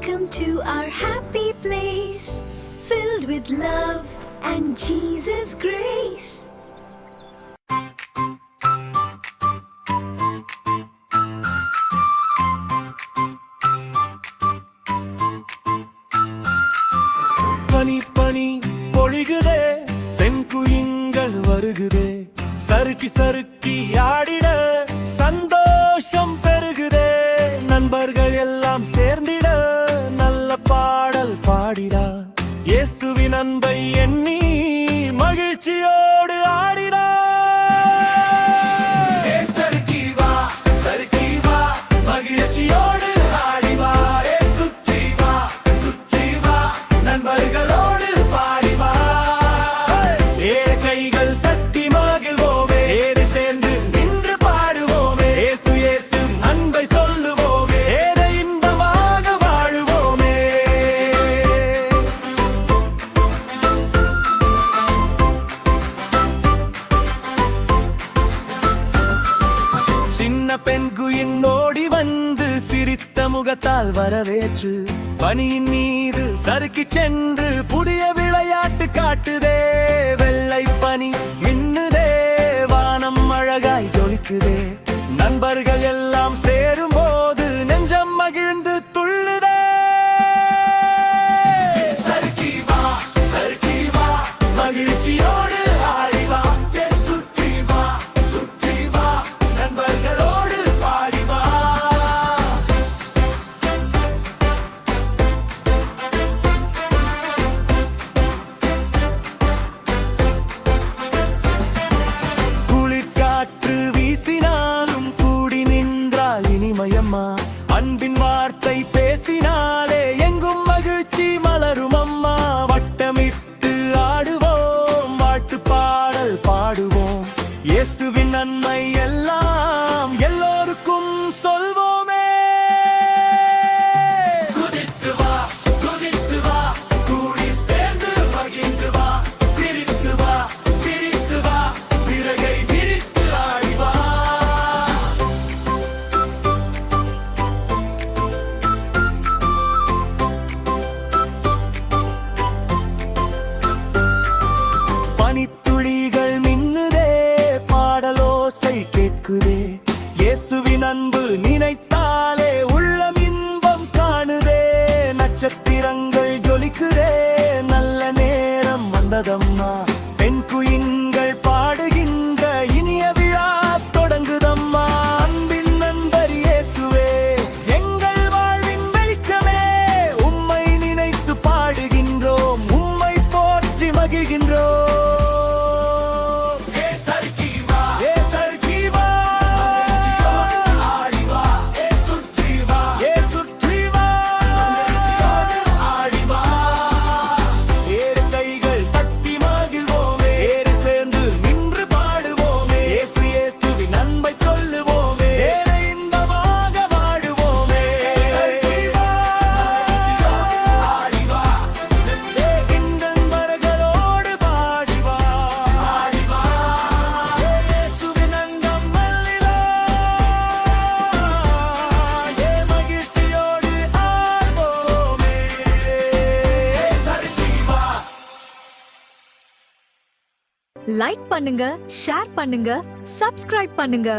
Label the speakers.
Speaker 1: Welcome to our happy place, filled with love and Jesus' grace.
Speaker 2: பனி பனி பொழிகுதே, பெண் குயிங்கள் வருகுதே, சறுக்கி சறுக்கி ஆடிட சந்தோஷம் பெருகுதே. நண்பர்கள் எல்லாம் சேர்ந்திட நல்ல பாடல் பாடிடா, இயேசுவின் அன்பை எண்ணி மகிழ்ச்சியோடு ஆடிடா. சறுக்கி வா சறுக்கி வா, மகிழ்ச்சியோடு ஆடிவா. சுற்றி வா சுற்றி வா, நண்பர்களோடு பாடிவா. கைகள் தட்டி மகிழ்வோமே, ஏறி சேர்ந்து நின்று பாடுவோமே. இயேசு இயேசு அன்பை சொல்லுவோமே, ஏற இன்பமாக வாழுவோமே. சின்ன பெண் குயின் ஓடி வந்து சிரித்த முகத்தால் வரவேற்று, பனியின் மீது சறுக்கி சென்று புதிய விளையாட்டு காட்டுதே. வெள்ளை பனி மின்னுதே, வானம் அழகாய் ஜொலிக்குதே. நண்பர்கள் எல்லாம் சேரும் போது நெஞ்சம் மகிழ்ந்து துள்ளுதே. சறுக்கி வா சறுக்கி வா, மகிழ்ச்சியோடு ஆடிவா. சுற்றி வா சுற்றி வா, நண்பர்களோடு பாடிவா. குளிர்காற்று வீசினாலும் கூடி நின்றால் இனிமயம்மா. அன்பின் வார்த்தை பேசினாலே எங்கும் மகிழ்ச்சி மலரும் அம்மா. வட்டமிட்டு ஆடுவோம், வாழ்த்து பாடல் பாடுவோம். இயேசுவின் நன்மை எல்லாம் எல்லோருக்கும் சொல்வோமே. குதித்து வா குதித்து வா, கூடி சேர்ந்து மகிழ்ந்து வா. சிரித்து வா சிரித்து வா, சிறகை விரித்து ஆடிவா. பனித்துளிகள் மின்னுதே, பாடலோசை கேட்குதே. இயேசுவின் அன்பு நினைத்தாலே உள்ளம் இன்பம் காணுதே. நட்சத்திரங்கள் ஜொலிக்குதே, நல்ல நேரம் வந்ததம்மா. பெண் குயின்கள் பாடுகின்ற இனிய விழா தொடங்குதம்மா. அன்பின் நண்பர் இயேசுவே, எங்கள் வாழ்வின் வெளிச்சமே. உம்மை நினைத்து பாடுகின்றோம், உம்மை போற்றி மகிழ்கின்றோம். சறுக்கி வா சறுக்கி வா, ஆடிவா. சுற்றி வா சுற்றி வா, ஆடிவா. ஏறு கைகள் தட்டி மகிழ்வோமே, ஏறி சேர்ந்து நின்று பாடுவோமே. இயேசு இயேசுவின் அன்பை சொல்லுவோமே, ஏற இன்பமாக வாழுவோமே. ஆடிவா நண்பர்களோடு பாடிவா. இயேசுவின் அங்கம் மல்லிவா, மகிழ்ச்சியோடு ஆடுவோமே. சறுக்கி வா.
Speaker 1: லைக் பண்ணுங்க, ஷேர் பண்ணுங்க, சப்ஸ்கிரைப் பண்ணுங்க.